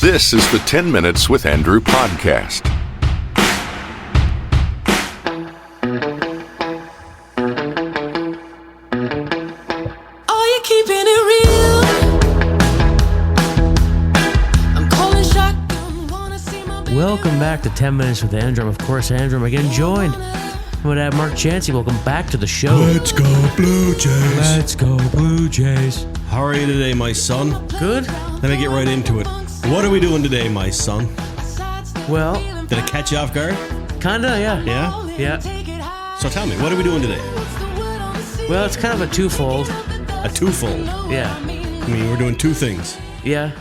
This is the 10 Minutes with Andrew podcast. Are you keeping it real? I'm calling shotgun, wanna see my baby. Welcome back to 10 Minutes with Andrew. Of course, Andrew, I'm again joined with Mark Chansey. Welcome back to the show. Let's go Blue Jays. Let's go Blue Jays. How are you today, my son? Good? Let me get right into it. What are we doing today, my son? Well, Did I catch you off guard? kinda, yeah. Yeah? Yeah. So tell me, what are we doing today? Well, it's kind of a twofold. A twofold. Yeah. I mean, we're doing two things. Yeah.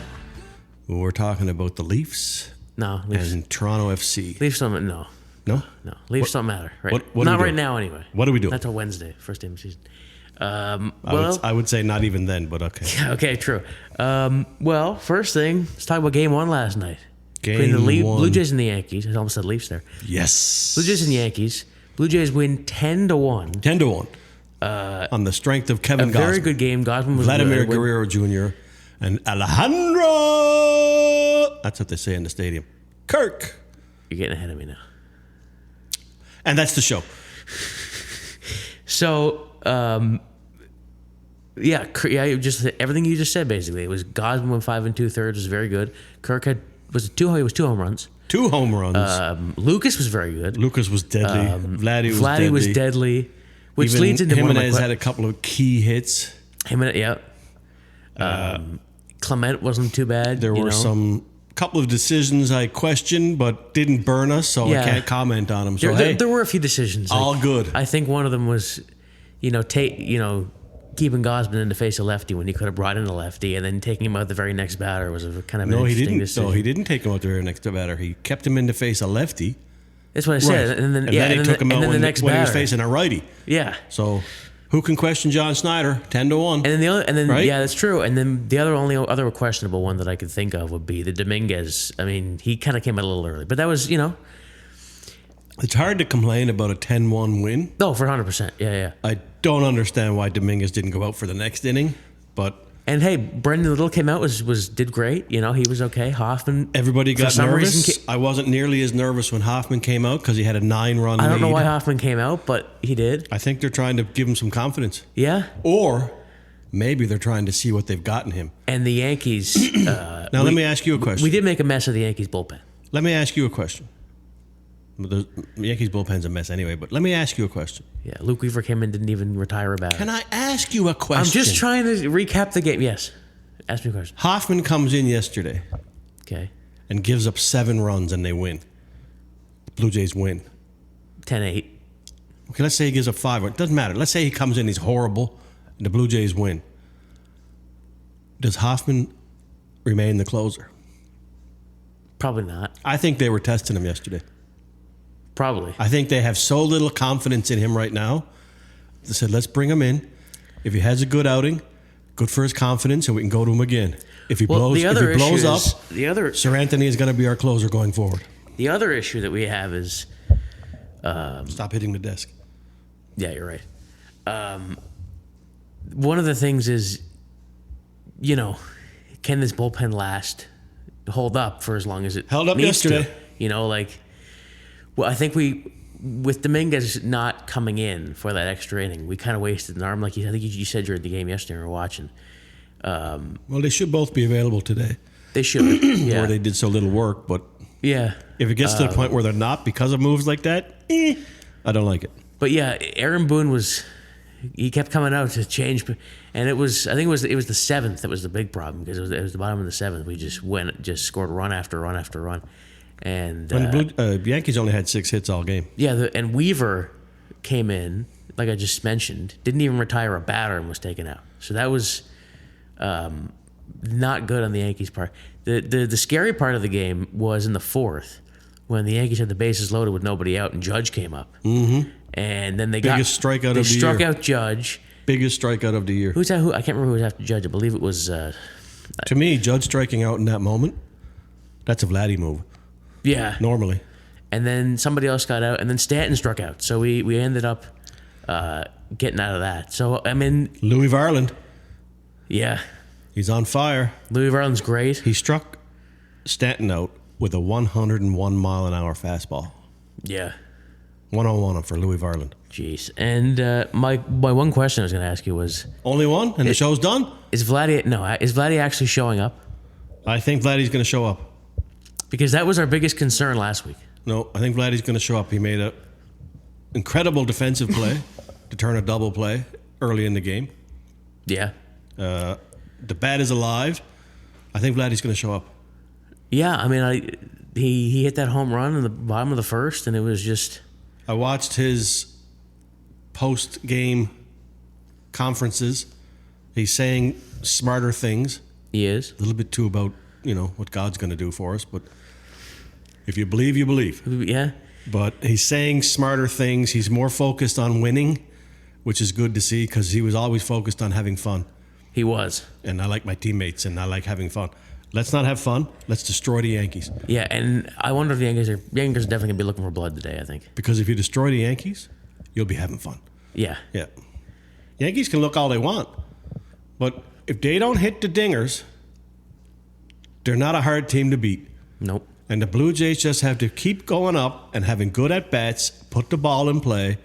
We're talking about the Leafs No, Leafs. and Toronto FC. Leafs don't, no. No? No. Leafs don't matter. Right. what are Not we right doing? now, anyway. What are we doing? Not till Wednesday, first game of the season. I would say not even then, but okay. Okay, true. Well, first thing, let's talk about game one last night. Game Between the one. Blue Jays and the Yankees. I almost said Leafs there. Yes. Blue Jays and Yankees. Blue Jays win 10-1. 10-1. On the strength of Kevin A very Gausman, good game. Gausman was Vladimir good. Guerrero Jr., and Alejandro. That's what they say in the stadium. Kirk. You're getting ahead of me now. And that's the show. So, just everything you just said basically. It was Gausman went 5 2/3 was very good. Kirk had two home runs. 2 home runs. Lucas was very good. Lucas was deadly. Vladdy was deadly, which Even leads into one of my Jimenez had a couple of key hits. Clement wasn't too bad. There were some couple of decisions I questioned, but didn't burn us, so Yeah. I can't comment on them. So There were a few decisions. all good. I think one of them was, keeping Gausman in the face of lefty when he could have brought in a lefty, and then taking him out the very next batter was a kind of No, an he interesting didn't. decision. No, he didn't take him out there next to batter. He kept him in the face a lefty. That's what I said. Right. And then, he took him out the when next he was batter. facing a righty. Yeah. So who can question John Snyder? 10-1. And then, Right? yeah, that's true. And then the only other questionable one that I could think of would be the Dominguez. I mean, he kind of came out a little early, but that was, It's hard to complain about a 10-1 win. no, for 100%. Yeah. I don't understand why Dominguez didn't go out for the next inning, but And hey, Brendan Little came out, did great. He was okay. Hoffman. everybody for got some nervous. reason, I wasn't nearly as nervous when Hoffman came out because he had a 9-run lead. I don't know why Hoffman came out, but he did. I think they're trying to give him some confidence. Yeah. Or maybe they're trying to see what they've got in him. And the Yankees. Now, let me ask you a question. We did make a mess of the Yankees bullpen. Let me ask you a question. The Yankees bullpen's a mess anyway, but let me ask you a question. Yeah, Luke Weaver came in, didn't even retire a batter. Can I ask you a question? I'm just trying to recap the game. Yes. Ask me a question. Hoffman comes in yesterday Okay. and gives up 7 runs and they win. The Blue Jays win. 10-8. Okay, let's say he gives up 5. It doesn't matter. Let's say he comes in, he's horrible, and the Blue Jays win. Does Hoffman remain the closer? Probably not. I think they were testing him yesterday. Probably. I think they have so little confidence in him right now. They said, let's bring him in. If he has a good outing, good for his confidence, and we can go to him again. If he blows up, Sir Anthony is going to be our closer going forward. The other issue that we have is, Stop hitting the desk. yeah, you're right. One of the things is, can this bullpen hold up for as long as it Held up needs yesterday. To? I think with Dominguez not coming in for that extra inning, we kind of wasted an arm. I think you said during the game yesterday we were watching. Well, they should both be available today. They should. Yeah. Or they did so little work, but Yeah. if it gets to the point where they're not because of moves like that, I don't like it. But yeah, Aaron Boone he kept coming out to change, and I think it was the 7th that was the big problem, because it was the bottom of the 7th. We just scored run after run after run, and When the Yankees only had 6 hits all game. yeah, and Weaver came in, like I just mentioned, didn't even retire a batter and was taken out. So that was not good on the Yankees' part. The scary part of the game was in the 4th when the Yankees had the bases loaded with nobody out and Judge came up. Mm-hmm. And then they struck out Judge. Biggest strikeout of the year. Who? I can't remember who was after Judge. I believe it was. To me, Judge striking out in that moment, that's a Vladdy move. Yeah. Normally. And then somebody else got out, and then Stanton struck out. So we ended up getting out of that. So I mean, Louis Varland, yeah, he's on fire. Louis Varland's great. He struck standout with a 101 mile an hour fastball. Yeah. 101 for Louis Varland. Jeez. And my one question I was going to ask you was... Only one? And the show's done? Is Vladdy actually showing up? I think Vladdy's going to show up. Because that was our biggest concern last week. No, I think Vladdy's going to show up. He made an incredible defensive play to turn a double play early in the game. Yeah. The bat is alive. I think Vladdy's going to show up. Yeah, I mean, he hit that home run in the bottom of the first, and it was just... I watched his post-game conferences. He's saying smarter things. He is. A little bit too about, what God's going to do for us. But if you believe, you believe. Yeah. But he's saying smarter things. He's more focused on winning, which is good to see because he was always focused on having fun. He was. And I like my teammates, and I like having fun. Let's not have fun. Let's destroy the Yankees. Yeah, and I wonder if the Yankees are definitely going to be looking for blood today, I think. Because if you destroy the Yankees, you'll be having fun. Yeah. Yeah. Yankees can look all they want, but if they don't hit the dingers, they're not a hard team to beat. Nope. And the Blue Jays just have to keep going up and having good at-bats, put the ball in play,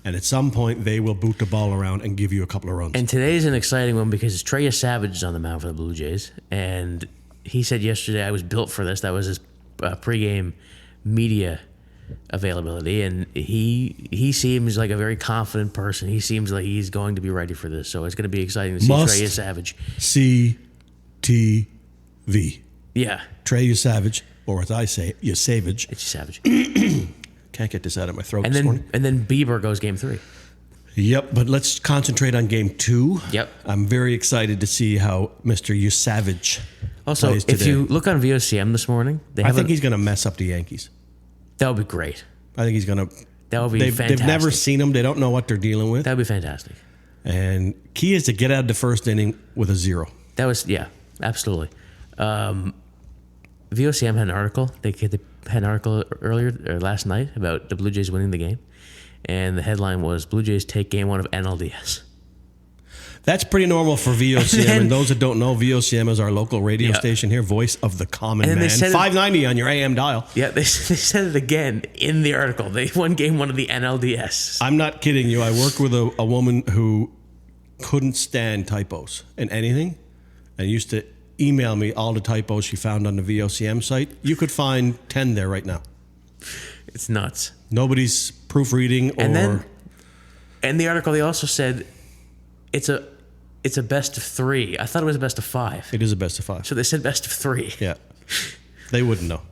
and at some point they will boot the ball around and give you a couple of runs. And today's an exciting one because Trey Savage is on the mound for the Blue Jays, and he said yesterday, I was built for this. That was his pregame media availability, and he seems like a very confident person. He seems like he's going to be ready for this, so it's going to be exciting to see Trey Savage. C-T-V. Yeah. Trey Savage, or as I say, Savage. It's Savage. Can't get this out of my throat this morning. And then Bieber goes game 3. Yep, but let's concentrate on game 2. Yep. I'm very excited to see how Mr. Savage also, plays today. If you look on VOCM this morning, I think he's going to mess up the Yankees. That would be great. I think he's going to. That would be fantastic. They've never seen him. They don't know what they're dealing with. That would be fantastic. And key is to get out of the first inning with a 0. That was, yeah, absolutely. VOCM had an article. They had an article last night about the Blue Jays winning the game. And the headline was, Blue Jays take game 1 of NLDS. That's pretty normal for VOCM. And those that don't know, VOCM is our local radio station here, voice of the common man. 590 on your AM dial. Yeah, they said it again in the article. They won game 1 of the NLDS. I'm not kidding you. I worked with a woman who couldn't stand typos in anything and used to email me all the typos she found on the VOCM site. You could find 10 there right now. It's nuts. Nobody's proofreading And the article, they also said it's a best of 3. I thought it was a best of 5. It is a best of 5. So they said best of 3. Yeah. They wouldn't know.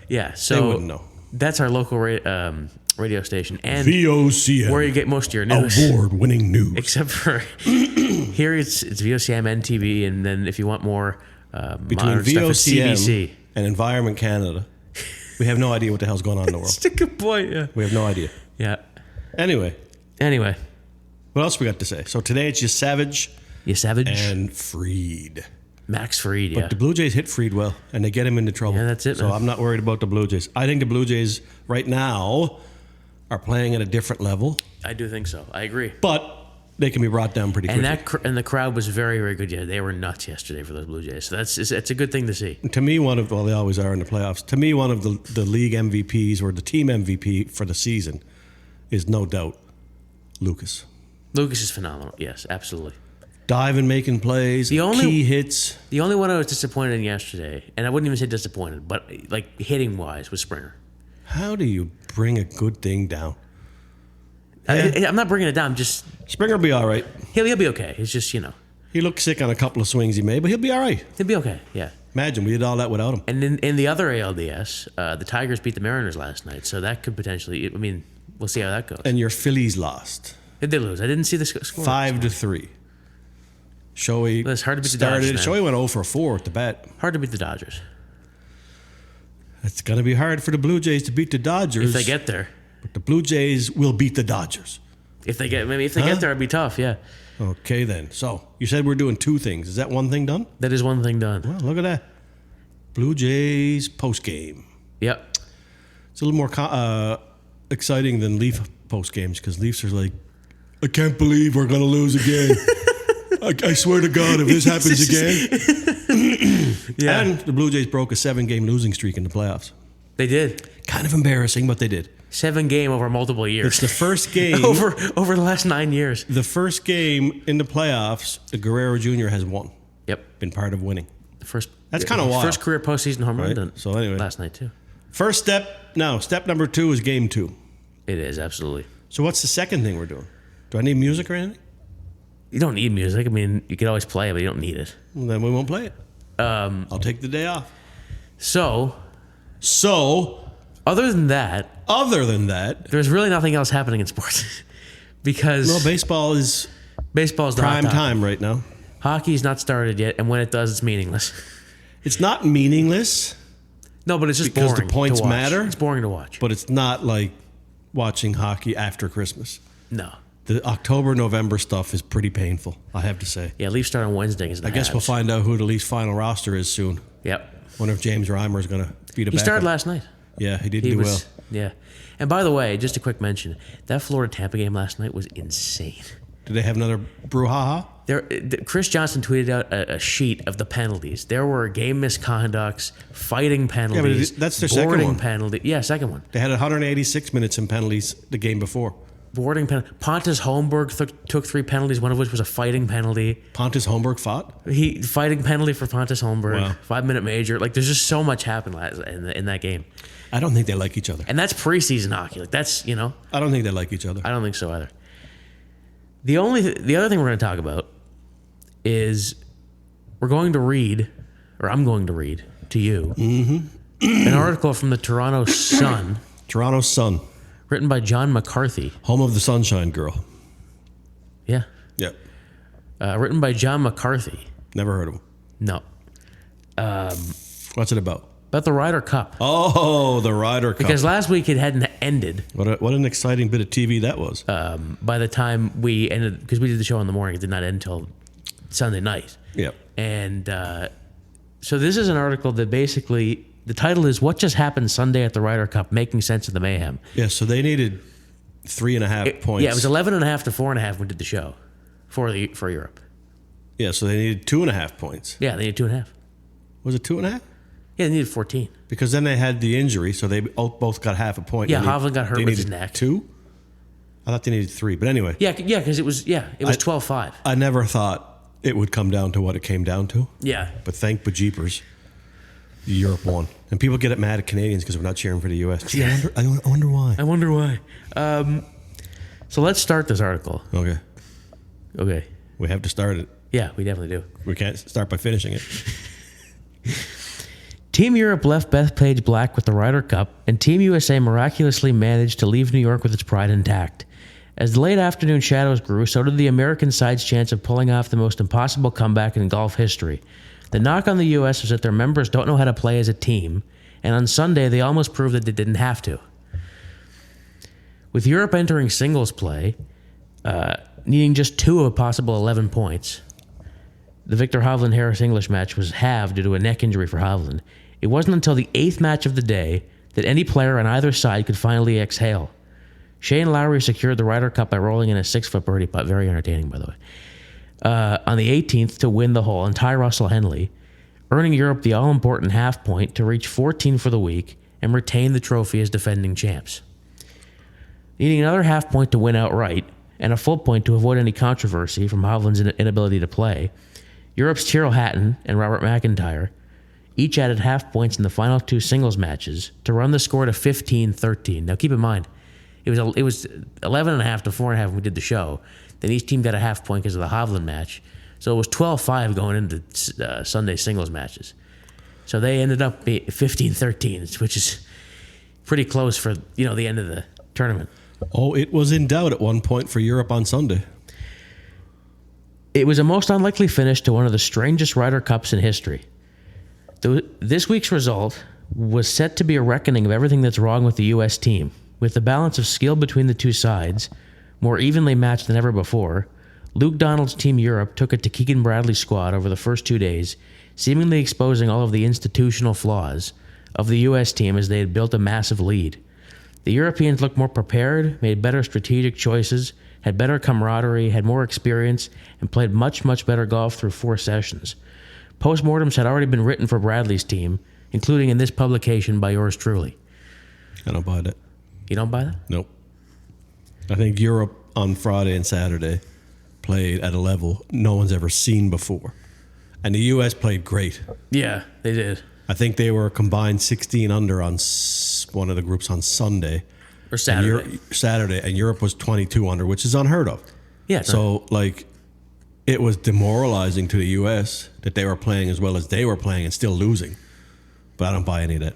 Yeah, so they wouldn't know. That's our local radio station. And VOCM. Where you get most of your news. Award-winning news. Except for here it's VOCM and TV, and then if you want more between VOCM CBC and Environment Canada, we have no idea what the hell's going on in the world. That's a good point, yeah. We have no idea. Yeah. Anyway. What else we got to say? So today it's Savage. Savage. And Fried. Max Fried, yeah. But the Blue Jays hit Fried well, and they get him into trouble. Yeah, that's it, So man. I'm not worried about the Blue Jays. I think the Blue Jays right now are playing at a different level. I do think so. I agree. But they can be brought down pretty quickly. And the crowd was very, very good. Yeah, they were nuts yesterday for those Blue Jays. So it's a good thing to see. To me, they always are in the playoffs. To me, one of the league MVPs or the team MVP for the season is no doubt Lucas. Lucas is phenomenal. Yes, absolutely. Diving, making plays, key hits. The only one I was disappointed in yesterday, and I wouldn't even say disappointed, but like hitting wise, was Springer. How do you bring a good thing down? I'm not bringing it down. Just Springer will be all right. He'll be okay. It's just he looked sick on a couple of swings he made, but he'll be all right. He'll be okay. Yeah. Imagine we did all that without him. And in the other ALDS, the Tigers beat the Mariners last night, so that could potentially. I mean, we'll see how that goes. And your Phillies lost. Did they lose? I didn't see the score. 5-3. Shohei it's hard to beat the Dodgers. Shohei went 0 for 4 at the bat. Hard to beat the Dodgers. It's going to be hard for the Blue Jays to beat the Dodgers. If they get there. But the Blue Jays will beat the Dodgers. If they get there, it'd be tough, yeah. Okay, then. So, you said we're doing 2 things. Is that one thing done? That is one thing done. Well, look at that. Blue Jays postgame. Yep. It's a little more exciting than Leaf postgames because Leafs are like, I can't believe we're going to lose again. I swear to God, if this happens again. Yeah. And the Blue Jays broke a 7-game losing streak in the playoffs. They did. Kind of embarrassing, but they did. 7-game over multiple years. It's the first game. over the last 9 years. The first game in the playoffs, Guerrero Jr. has won. Yep. Been part of winning. That's kind of wild. First career postseason home run. Right? So anyway. Last night, too. First step. Now, step number 2 is game 2. It is, absolutely. So what's the second thing we're doing? Do I need music or anything? You don't need music. I mean, you could always play it, but you don't need it. Well, then we won't play it. I'll take the day off. So, other than that, there's really nothing else happening in sports. Because baseball's prime time right now. Hockey's not started yet, and when it does, it's meaningless. It's not meaningless. No, but it's just because boring the points to watch. matter. It's boring to watch. But it's not like watching hockey after Christmas. No. The October-November stuff is pretty painful, I have to say. Yeah, Leafs start on Wednesday. I guess we'll find out who the Leafs final roster is soon. Yep. Wonder if James Reimer is going to beat a backup. He started last night. Yeah, he did do well. Yeah. And by the way, just a quick mention, that Florida-Tampa game last night was insane. Did they have another brouhaha? Chris Johnson tweeted out a sheet of the penalties. There were game misconducts, fighting penalties, that's their second one. Penalty. Yeah, second one. They had 186 minutes in penalties the game before. Boarding penalty. Pontus Holmberg took 3 penalties, one of which was a fighting penalty. Pontus Holmberg fought? Fighting penalty for Pontus Holmberg. Wow. 5-minute major. Like, there's just so much happened in that game. I don't think they like each other. And that's preseason hockey. Like, that's, I don't think they like each other. I don't think so either. The other thing we're going to talk about is I'm going to read to you an article from the Toronto Sun. Toronto Sun. Written by John McCarthy. Home of the Sunshine Girl. Yeah. Yep. Written by John McCarthy. Never heard of him. No. What's it about? About the Ryder Cup. Oh, the Ryder Cup. Because last week it hadn't ended. What an exciting bit of TV that was. By the time we ended, because we did the show in the morning, it did not end until Sunday night. Yep. And so this is an article that basically, the title is "What Just Happened Sunday at the Ryder Cup: Making Sense of the Mayhem." Yeah, so they needed 3.5 points. Yeah, it was 11.5 to 4.5 when we did the show for Europe. Yeah, so they needed 2.5 points. Yeah, they needed 2.5. Was it 2.5? Yeah, they needed 14. Because then they had the injury, so they both got half a point. Yeah, Hovland got hurt with his neck. 2? I thought they needed 3, but anyway. Yeah, because it was 12-5. I never thought it would come down to what it came down to. Yeah. But thank bejeepers, Europe won. And people get mad at Canadians because we're not cheering for the U.S. Gee, I wonder why. I wonder why. So let's start this article. Okay. We have to start it. Yeah, we definitely do. We can't start by finishing it. Team Europe left Bethpage black with the Ryder Cup, and Team USA miraculously managed to leave New York with its pride intact. As the late afternoon shadows grew, so did the American side's chance of pulling off the most impossible comeback in golf history. The knock on the U.S. was that their members don't know how to play as a team, and on Sunday they almost proved that they didn't have to. With Europe entering singles play, needing just 2 of a possible 11 points, the Victor Hovland-Harris English match was halved due to a neck injury for Hovland. It wasn't until the 8th match of the day that any player on either side could finally exhale. Shane Lowry secured the Ryder Cup by rolling in a 6-foot birdie putt. Very entertaining, by the way. On the 18th to win the hole and tie Russell Henley, earning Europe the all-important half point to reach 14 for the week and retain the trophy as defending champs. Needing another half point to win outright and a full point to avoid any controversy from Hovland's inability to play, Europe's Tyrrell Hatton and Robert McIntyre each added half points in the final 2 singles matches to run the score to 15-13. Now keep in mind, it was 11.5 to 4.5 when we did the show. Then each team got a half point because of the Hovland match. So it was 12-5 going into Sunday singles matches. So they ended up being 15-13, which is pretty close for the end of the tournament. Oh, it was in doubt at one point for Europe on Sunday. It was a most unlikely finish to one of the strangest Ryder Cups in history. This week's result was set to be a reckoning of everything that's wrong with the U.S. team. With the balance of skill between the two sides more evenly matched than ever before, Luke Donald's Team Europe took it to Keegan Bradley's squad over the first 2 days, seemingly exposing all of the institutional flaws of the U.S. team as they had built a massive lead. The Europeans looked more prepared, made better strategic choices, had better camaraderie, had more experience, and played much, much better golf through 4 sessions. Postmortems had already been written for Bradley's team, including in this publication by yours truly. I don't buy that. You don't buy that? Nope. I think Europe on Friday and Saturday played at a level no one's ever seen before. And the U.S. played great. Yeah, they did. I think they were combined 16 under on one of the groups on Sunday. Or Saturday. And Europe was 22 under, which is unheard of. Yeah. So, it was demoralizing to the U.S. that they were playing as well as they were playing and still losing. But I don't buy any of that.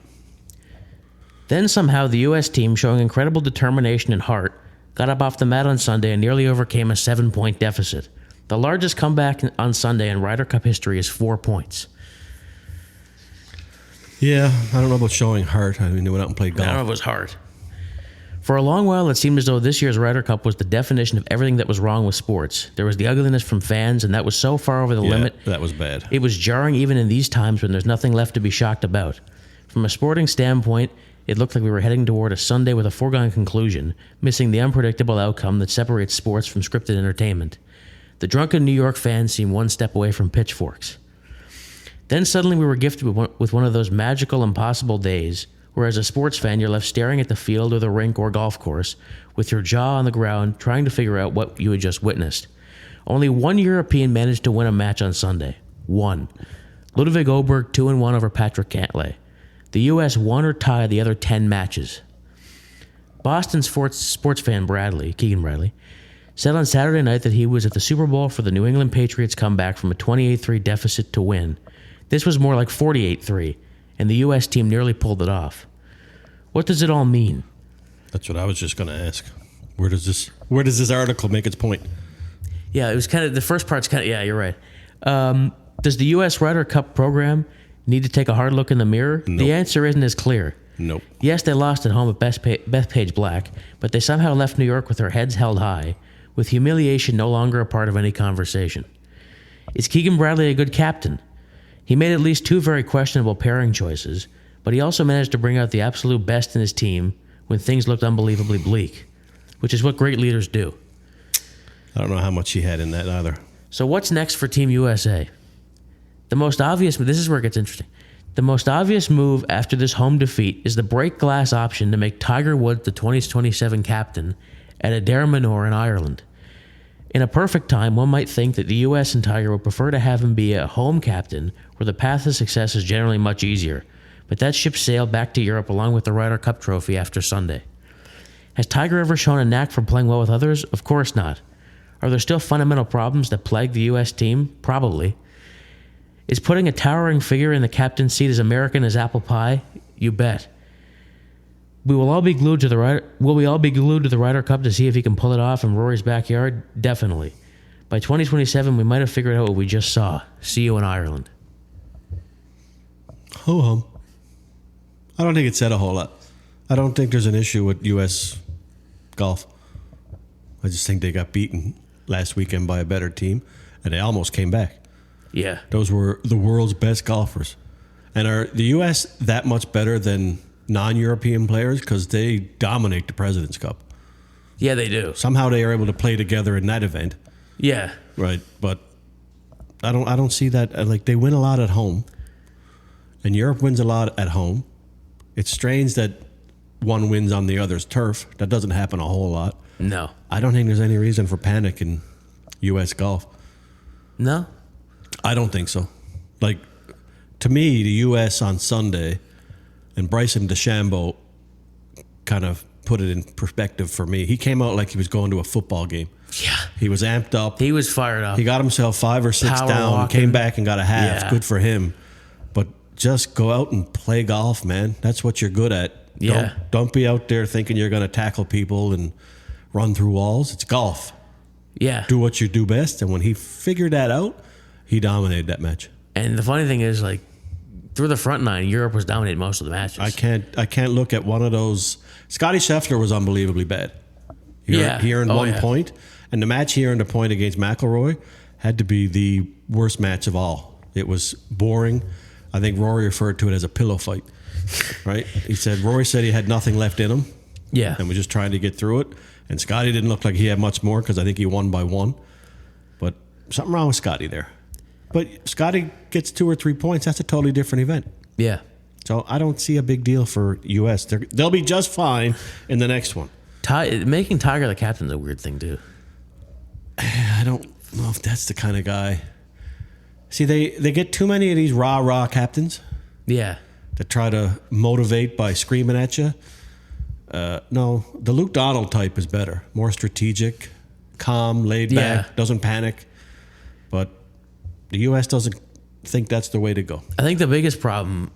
Then somehow the U.S. team, showing incredible determination and heart, got up off the mat on Sunday and nearly overcame a 7-point deficit. The largest comeback on Sunday in Ryder Cup history is 4 points. Yeah, I don't know about showing heart. I mean, they went out and played golf. I don't know if it was heart. For a long while, it seemed as though this year's Ryder Cup was the definition of everything that was wrong with sports. There was the ugliness from fans, and that was so far over the limit. That was bad. It was jarring even in these times when there's nothing left to be shocked about. From a sporting standpoint, it looked like we were heading toward a Sunday with a foregone conclusion, missing the unpredictable outcome that separates sports from scripted entertainment. The drunken New York fans seemed one step away from pitchforks. Then suddenly we were gifted with one of those magical, impossible days where as a sports fan you're left staring at the field or the rink or golf course with your jaw on the ground trying to figure out what you had just witnessed. Only one European managed to win a match on Sunday. One. Ludwig Oberg 2-1 over Patrick Cantlay. The U.S. won or tied the other 10 matches. Boston sports fan Keegan Bradley, said on Saturday night that he was at the Super Bowl for the New England Patriots comeback from a 28-3 deficit to win. This was more like 48-3, and the U.S. team nearly pulled it off. What does it all mean? That's what I was just going to ask. Where does this article make its point? Yeah, it was kind of, the first part's kind of, yeah, you're right. Does the U.S. Ryder Cup program need to take a hard look in the mirror? Nope. The answer isn't as clear. Nope. Yes, they lost at home at Bethpage Black, but they somehow left New York with their heads held high, with humiliation no longer a part of any conversation. Is Keegan Bradley a good captain? He made at least 2 very questionable pairing choices, but he also managed to bring out the absolute best in his team when things looked unbelievably bleak, which is what great leaders do. I don't know how much he had in that either. So what's next for Team USA? This is where it gets interesting. The most obvious move after this home defeat is the break glass option to make Tiger Woods the 2027 captain at Adair Manor in Ireland. In a perfect time, one might think that the U.S. and Tiger would prefer to have him be a home captain where the path to success is generally much easier, but that ship sailed back to Europe along with the Ryder Cup trophy after Sunday. Has Tiger ever shown a knack for playing well with others? Of course not. Are there still fundamental problems that plague the U.S. team? Probably. Is putting a towering figure in the captain's seat as American as apple pie? You bet. Will we all be glued to the Ryder Cup to see if he can pull it off in Rory's backyard? Definitely. By 2027, we might have figured out what we just saw. See you in Ireland. Ho-hum. I don't think it said a whole lot. I don't think there's an issue with U.S. golf. I just think they got beaten last weekend by a better team, and they almost came back. Yeah. Those were the world's best golfers. And are the U.S. that much better than non-European players? Because they dominate the President's Cup. Yeah, they do. Somehow they are able to play together in that event. Yeah. Right. But I don't see that. Like, they win a lot at home. And Europe wins a lot at home. It's strange that one wins on the other's turf. That doesn't happen a whole lot. No. I don't think there's any reason for panic in U.S. golf. No? I don't think so. Like, to me, the U.S. on Sunday, and Bryson DeChambeau kind of put it in perspective for me. He came out like he was going to a football game. Yeah. He was amped up. He was fired up. He got himself 5 or 6 Power down, walking. came back and got a half. Yeah. Good for him. But just go out and play golf, man. That's what you're good at. Yeah. Don't be out there thinking you're going to tackle people and run through walls. It's golf. Yeah. Do what you do best. And when he figured that out, he dominated that match. And the funny thing is, like, through the front nine, Europe was dominating most of the matches. I can't look at one of those. Scotty Scheffler was unbelievably bad. He earned 1 point, and the match he earned a point against McIlroy had to be the worst match of all. It was boring. I think Rory referred to it as a pillow fight. Right? Rory said he had nothing left in him. Yeah. And was just trying to get through it. And Scotty didn't look like he had much more because I think he won by 1. But something wrong with Scotty there. But Scotty gets 2 or 3 points. That's a totally different event. Yeah. So I don't see a big deal for U.S. They'll be just fine in the next one. Making Tiger the captain is a weird thing, too. I don't know if that's the kind of guy. See, they get too many of these rah-rah captains. Yeah. That try to motivate by screaming at you. No, the Luke Donald type is better. More strategic, calm, laid back, doesn't panic. But the U.S. doesn't think that's the way to go. I think the biggest problem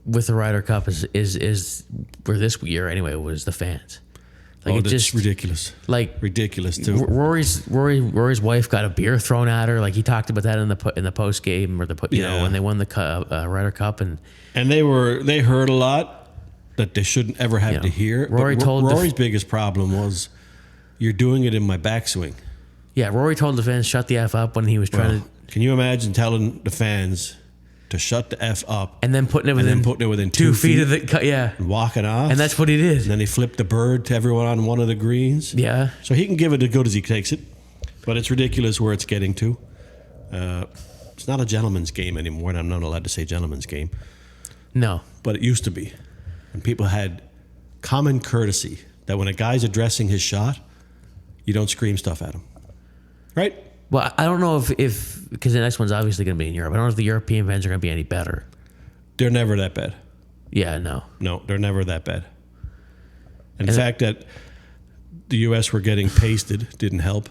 with the Ryder Cup is for this year anyway, was the fans. Like that's just ridiculous. Like ridiculous too. Rory's wife got a beer thrown at her. Like he talked about that in the post game or when they won the Ryder Cup and they heard a lot that they shouldn't ever have to hear. Rory's biggest problem was you're doing it in my backswing. Yeah, Rory told the fans shut the F up when he was trying to. Can you imagine telling the fans to shut the F up and then putting it within 2 feet of the and walking off? And that's what he did. And then he flipped the bird to everyone on one of the greens. Yeah. So he can give it as good as he takes it, but it's ridiculous where it's getting to. It's not a gentleman's game anymore, and I'm not allowed to say gentleman's game. No. But it used to be. And people had common courtesy that when a guy's addressing his shot, you don't scream stuff at him. Right? Well, I don't know if because the next one's obviously going to be in Europe. I don't know if the European fans are going to be any better. They're never that bad. Yeah, no. No, they're never that bad. And the fact that the U.S. were getting pasted didn't help.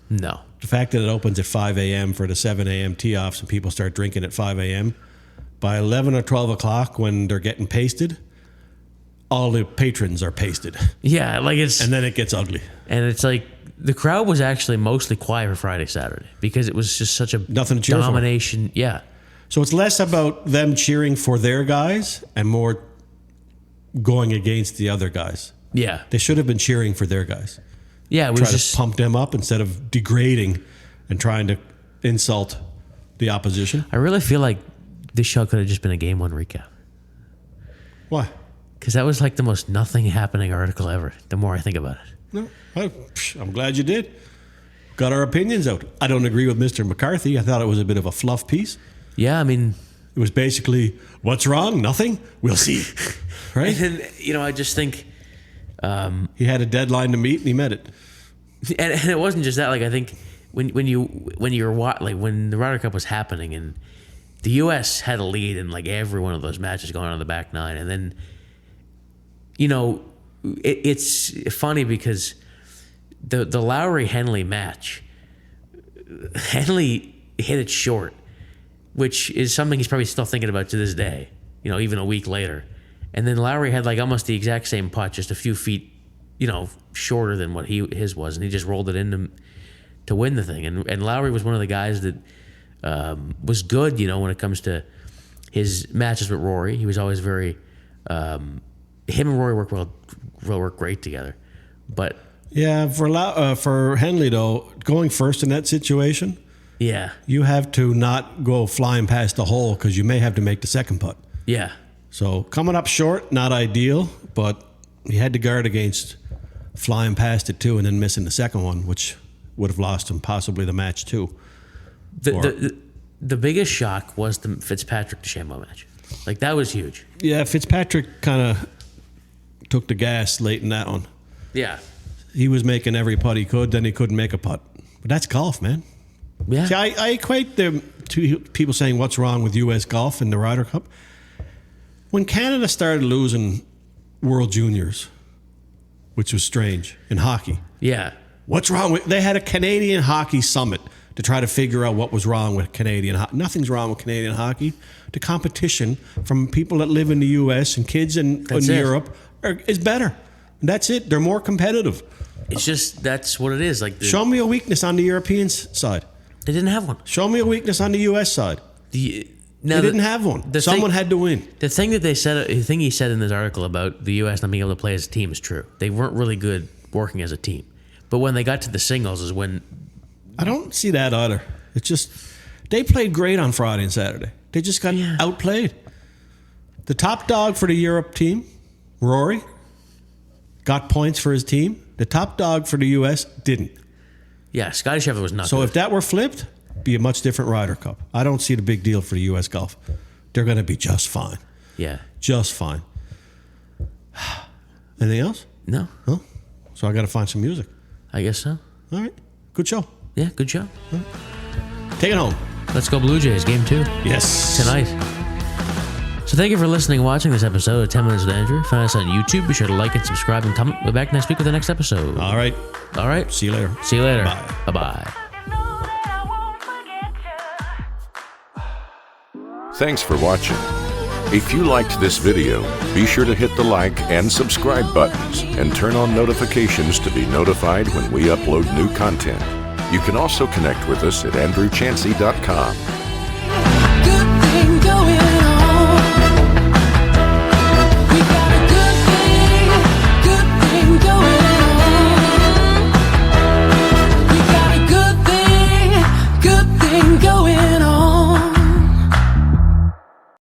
No. The fact that it opens at 5 a.m. for the 7 a.m. tee-offs and people start drinking at 5 a.m., by 11 or 12 o'clock when they're getting pasted, all the patrons are pasted. Yeah, like it's... And then it gets ugly. And it's like... The crowd was actually mostly quiet for Friday, Saturday because it was just such a nothing to cheer domination. For. Yeah. So it's less about them cheering for their guys and more going against the other guys. Yeah. They should have been cheering for their guys. Yeah, we try to pump them up instead of degrading and trying to insult the opposition. I really feel like this show could have just been a Game 1 recap. Why? Because that was like the most nothing happening article ever, the more I think about it. No, I'm glad you did. Got our opinions out. I don't agree with Mr. McCarthy. I thought it was a bit of a fluff piece. Yeah, I mean... It was basically, what's wrong? Nothing? We'll see. Right? And then, I just think... he had a deadline to meet, and he met it. And it wasn't just that. Like, I think when the Ryder Cup was happening and the U.S. had a lead in, like, every one of those matches going on in the back nine, and then, it's funny because the Lowry-Henley match, Henley hit it short, which is something he's probably still thinking about to this day, even a week later. And then Lowry had like almost the exact same putt, just a few feet, shorter than what his was, and he just rolled it in to win the thing. And Lowry was one of the guys that was good, when it comes to his matches with Rory. He was always very... him and Rory work great together, but yeah, for Henley though, going first in that situation, yeah, you have to not go flying past the hole because you may have to make the second putt. Yeah, so coming up short, not ideal, but he had to guard against flying past it too, and then missing the second one, which would have lost him possibly the match too. The biggest shock was the Fitzpatrick DeChambeau match. Like that was huge. Yeah, Fitzpatrick kind of took the gas late in that one. Yeah. He was making every putt he could, then he couldn't make a putt. But that's golf, man. Yeah. See, I equate them to people saying what's wrong with U.S. golf in the Ryder Cup. When Canada started losing World Juniors, which was strange, in hockey. Yeah. What's wrong with... They had a Canadian hockey summit to try to figure out what was wrong with Canadian hockey. Nothing's wrong with Canadian hockey. The competition from people that live in the U.S. and kids in Europe is better. And that's it. They're more competitive. It's just, that's what it is. Like show me a weakness on the European side. They didn't have one. Show me a weakness on the U.S. side. They didn't have one. Someone had to win. The thing that he said in this article about the U.S. not being able to play as a team is true. They weren't really good working as a team. But when they got to the singles is when... I don't see that either. It's just, they played great on Friday and Saturday. They just got outplayed. The top dog for the Europe team, Rory, got points for his team. The top dog for the U.S. didn't. Yeah, Scotty Scheffler was not So good. if that were flipped, be a much different Ryder Cup. I don't see the big deal for the U.S. Golf. They're going to be just fine. Yeah. Just fine. Anything else? No. Huh? So I got to find some music. I guess so. All right. Good show. Yeah, good show. Right. Take it home. Let's go Blue Jays, Game 2. Yes. Tonight. So thank you for listening and watching this episode of 10 Minutes with Andrew. Find us on YouTube. Be sure to like and subscribe and comment. We'll be back next week with the next episode. All right. All right. See you later. See you later. Bye. Bye-bye. Thanks for watching. If you liked this video, be sure to hit the like and subscribe buttons and turn on notifications to be notified when we upload new content. You can also connect with us at andrewchansey.com.